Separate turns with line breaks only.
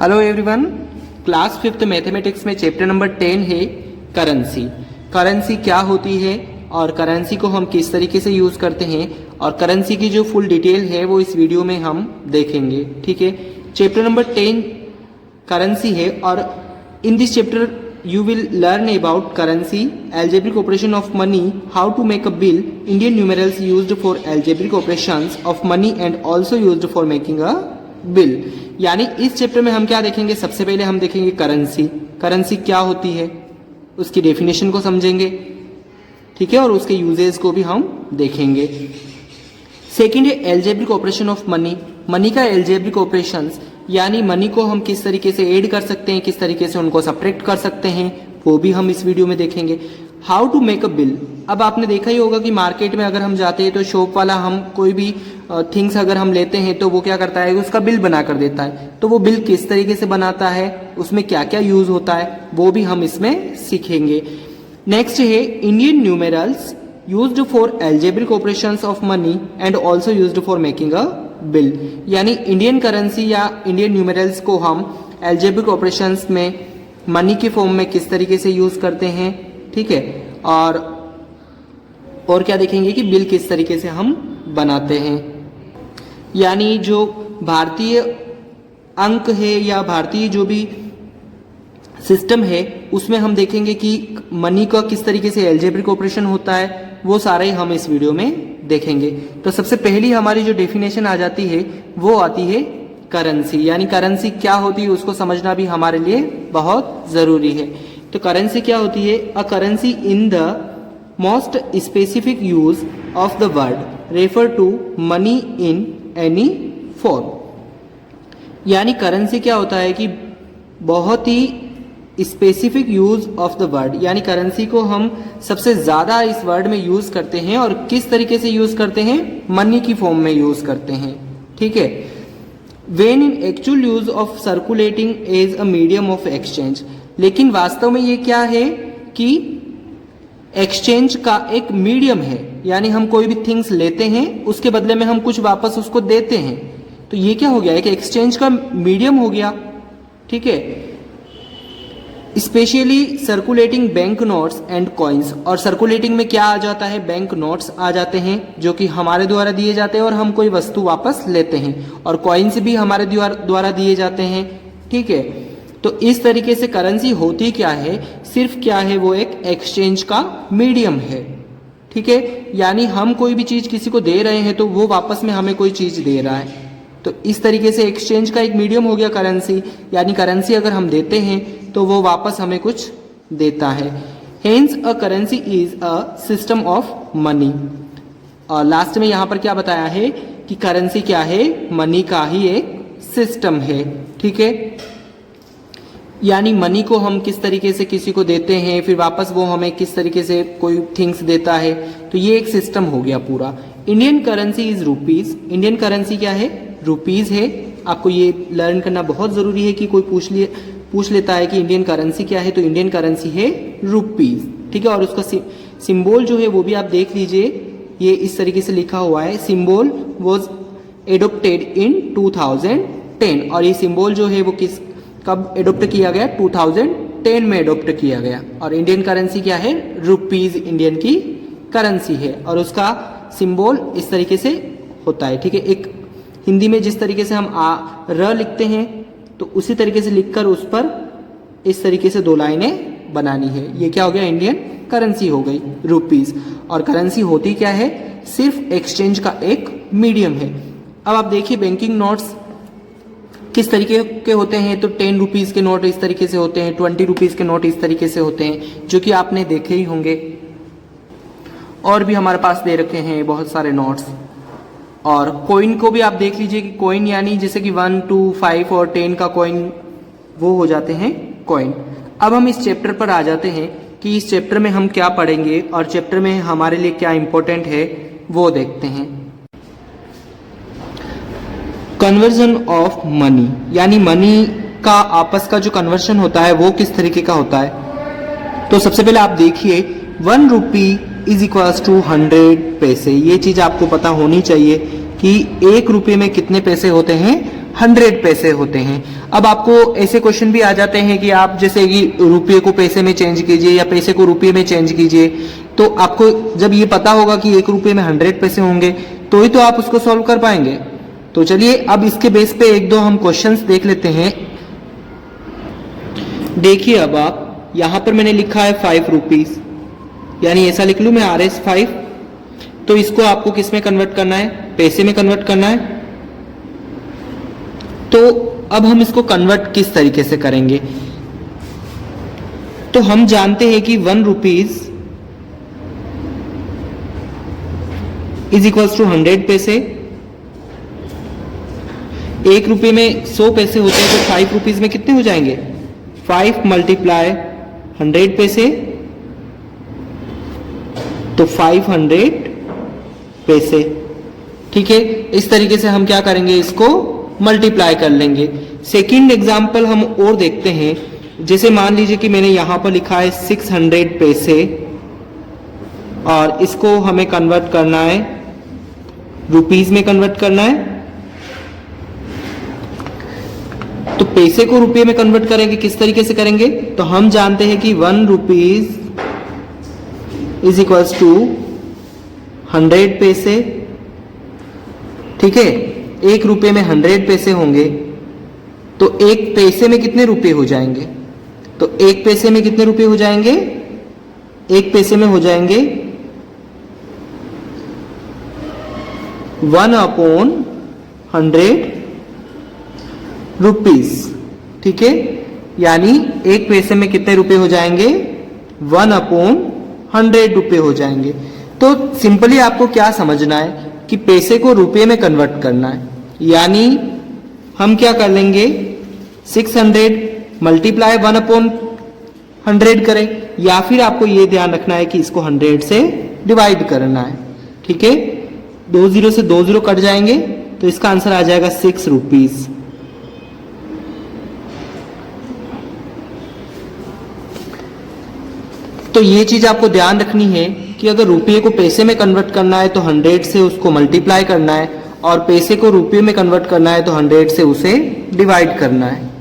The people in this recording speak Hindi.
Hello everyone, class 5th mathematics में चैप्टर नंबर 10 है करेंसी। करेंसी क्या होती है और करेंसी को हम किस तरीके से यूज़ करते हैं और करेंसी की जो फुल डिटेल है वो इस वीडियो में हम देखेंगे। ठीक है, चैप्टर नंबर 10 करेंसी है और in this chapter you will learn about currency, algebraic operation of money, how to make a bill, Indian numerals used for algebraic operations of money and also used for making a bill। यानी इस चैप्टर में हम क्या देखेंगे, सबसे पहले हम देखेंगे करेंसी। करेंसी क्या होती है उसकी डेफिनेशन को समझेंगे, ठीक है, और उसके यूजेस को भी हम देखेंगे। सेकेंड है algebraic operation of money. Money का एल्जेब्रिक ऑपरेशंस यानी मनी को हम किस तरीके से ऐड कर सकते हैं, किस तरीके से उनको सब्ट्रैक्ट कर सकते हैं, वो भी हम इस वीडियो में देखेंगे। How to make a bill. अब आपने देखा ही होगा कि मार्केट में अगर हम जाते हैं तो शॉप वाला हम कोई भी थिंग्स अगर हम लेते हैं तो वो क्या करता है, उसका बिल बना कर देता है। तो वो बिल किस तरीके से बनाता है, उसमें क्या क्या यूज होता है, वो भी हम इसमें सीखेंगे। नेक्स्ट है Indian numerals used for algebraic operations of money and also used for making a bill. यानी इंडियन करेंसी या इंडियन न्यूमेरल्स को हम एल्जेब्रिक ऑपरेशंस में मनी के फॉर्म में किस तरीके से यूज करते हैं, ठीक है, और क्या देखेंगे कि बिल किस तरीके से हम बनाते हैं। यानी जो भारतीय अंक है या भारतीय जो भी सिस्टम है उसमें हम देखेंगे कि मनी का किस तरीके से एल्जेब्रिक ऑपरेशन होता है, वो सारे हम इस वीडियो में देखेंगे। तो सबसे पहली हमारी जो डेफिनेशन आ जाती है वो आती है करेंसी। यानी करेंसी क्या होती है उसको समझना भी हमारे लिए बहुत जरूरी है। तो करेंसी क्या होती है, a currency in the most specific use of the word refer to money in any form. यानी करेंसी क्या होता है कि बहुत ही specific use of the word, यानी करेंसी को हम सबसे ज्यादा इस वर्ड में यूज करते हैं और किस तरीके से यूज करते हैं, मनी की फॉर्म में यूज करते हैं। ठीक है, when in actual use of circulating as a medium of exchange. लेकिन वास्तव में ये क्या है कि एक्सचेंज का एक मीडियम है, यानी हम कोई भी थिंग्स लेते हैं उसके बदले में हम कुछ वापस उसको देते हैं। तो ये क्या हो गया है कि एक्सचेंज का मीडियम हो गया। ठीक है, specially circulating bank notes and coins. और सर्कुलेटिंग में क्या आ जाता है, बैंक नोट्स आ जाते हैं जो कि हमारे द्वारा दिए जाते हैं और हम कोई वस्तु वापस लेते हैं, और कॉइन्स भी हमारे द्वारा दिए जाते हैं। ठीक है, तो इस तरीके से करेंसी होती क्या है, सिर्फ क्या है, वो एक एक्सचेंज का मीडियम है। ठीक है, यानी हम कोई भी चीज किसी को दे रहे हैं तो वो वापस में हमें कोई चीज दे रहा है। तो इस तरीके से एक्सचेंज का एक मीडियम हो गया करेंसी। यानी करेंसी अगर हम देते हैं तो वो वापस हमें कुछ देता है। Hence a currency is a system of money. और लास्ट में यहां पर क्या बताया है कि करेंसी क्या है, मनी का ही एक सिस्टम है। ठीक है, यानी मनी को हम किस तरीके से किसी को देते हैं, फिर वापस वो हमें किस तरीके से कोई थिंग्स देता है, तो ये एक सिस्टम हो गया पूरा। Indian currency is rupees. Indian currency क्या है, रुपीज है। आपको ये लर्न करना बहुत जरूरी है कि कोई पूछ लेता है कि इंडियन करेंसी क्या है, तो इंडियन करेंसी है रुपीज। ठीक है, और उसका सिंबल जो है वो भी आप देख लीजिए, ये इस तरीके से लिखा हुआ है, सिंबल वाज एडोप्टेड इन 2010। और ये सिंबल जो है वो कब एडोप्ट किया गया, 2010 में एडोप्ट किया गया। और इंडियन करेंसी क्या है, रुपीज इंडियन की करेंसी है और उसका सिंबल इस तरीके से होता है। ठीक है, एक हिंदी में जिस तरीके से हम र लिखते हैं तो उसी तरीके से लिखकर उस पर इस तरीके से दो लाइनें बनानी है। ये क्या हो गया, इंडियन करेंसी हो गई रुपीज। और करेंसी होती क्या है, सिर्फ एक्सचेंज का एक मीडियम है। अब आप देखिए बैंकिंग नोट्स किस तरीके के होते हैं, तो 10 रुपीज के नोट इस तरीके से होते हैं, 20 रुपीज के नोट इस तरीके से होते हैं, जो कि आपने देखे ही होंगे। और भी हमारे पास दे रखे हैं बहुत सारे नोट्स। और कॉइन को भी आप देख लीजिए कि कॉइन यानी जैसे कि 1, 2, 5 और 10 का कॉइन, वो हो जाते हैं कॉइन। अब हम इस चैप्टर पर आ जाते हैं कि इस चैप्टर में हम क्या पढ़ेंगे और चैप्टर में हमारे लिए क्या इंपॉर्टेंट है वो देखते हैं। कन्वर्जन ऑफ मनी, यानी मनी का आपस का जो कन्वर्शन होता है वो किस तरीके का होता है। तो सबसे पहले आप देखिए 1 रुपी इज इक्वल्स टू 100 पैसे। ये चीज आपको पता होनी चाहिए कि 1 रुपये में कितने पैसे होते हैं, 100 पैसे होते हैं। अब आपको ऐसे क्वेश्चन भी आ जाते हैं कि आप जैसे कि रुपये को पैसे में चेंज कीजिए या पैसे को रुपये में चेंज कीजिए, तो आपको जब ये पता होगा कि 1 रुपये में 100 पैसे होंगे तो ही तो आप उसको सॉल्व कर पाएंगे। तो चलिए अब इसके बेस पे एक दो हम क्वेश्चंस देख लेते हैं। देखिए अब आप यहां पर मैंने लिखा है 5 रुपीज, यानी ऐसा लिख लूं मैं RS 5, तो इसको आपको किस में कन्वर्ट करना है, पैसे में कन्वर्ट करना है। तो अब हम इसको कन्वर्ट किस तरीके से करेंगे, तो हम जानते हैं कि 1 रुपीज इज इक्वल्स टू 100 पैसे। 1 रुपये में 100 पैसे होते हैं, तो 5 रुपीज में कितने हो जाएंगे, 5 मल्टीप्लाई 100 पैसे, तो 500 पैसे। ठीक है, इस तरीके से हम क्या करेंगे, इसको मल्टीप्लाई कर लेंगे। सेकंड एग्जांपल हम और देखते हैं। जैसे मान लीजिए कि मैंने यहां पर लिखा है 600 पैसे और इसको हमें कन्वर्ट करना है, रुपीज में कन्वर्ट करना है। तो पैसे को रुपये में कन्वर्ट करेंगे, किस तरीके से करेंगे, तो हम जानते हैं कि 1 रुपीज इज इक्वल्स टू 100 पैसे। ठीक है, 1 रुपये में 100 पैसे होंगे, तो 1 पैसे में कितने रुपए हो जाएंगे, तो 1 पैसे में कितने रुपए हो जाएंगे, 1 पैसे में हो जाएंगे 1/100 रुपीज। ठीक है, यानी 1 पैसे में कितने रुपए हो जाएंगे, 1/100 रुपए हो जाएंगे। तो सिंपली आपको क्या समझना है कि पैसे को रुपये में कन्वर्ट करना है, यानी हम क्या कर लेंगे, 600 मल्टीप्लाई 1/100 करें, या फिर आपको ये ध्यान रखना है कि इसको 100 से डिवाइड करना है। ठीक है, 2 0 से 2 0 कट जाएंगे, तो इसका आंसर आ जाएगा 6 रुपीज। तो ये चीज आपको ध्यान रखनी है कि अगर रुपये को पैसे में कन्वर्ट करना है तो 100 से उसको मल्टीप्लाई करना है, और पैसे को रुपये में कन्वर्ट करना है तो 100 से उसे डिवाइड करना है।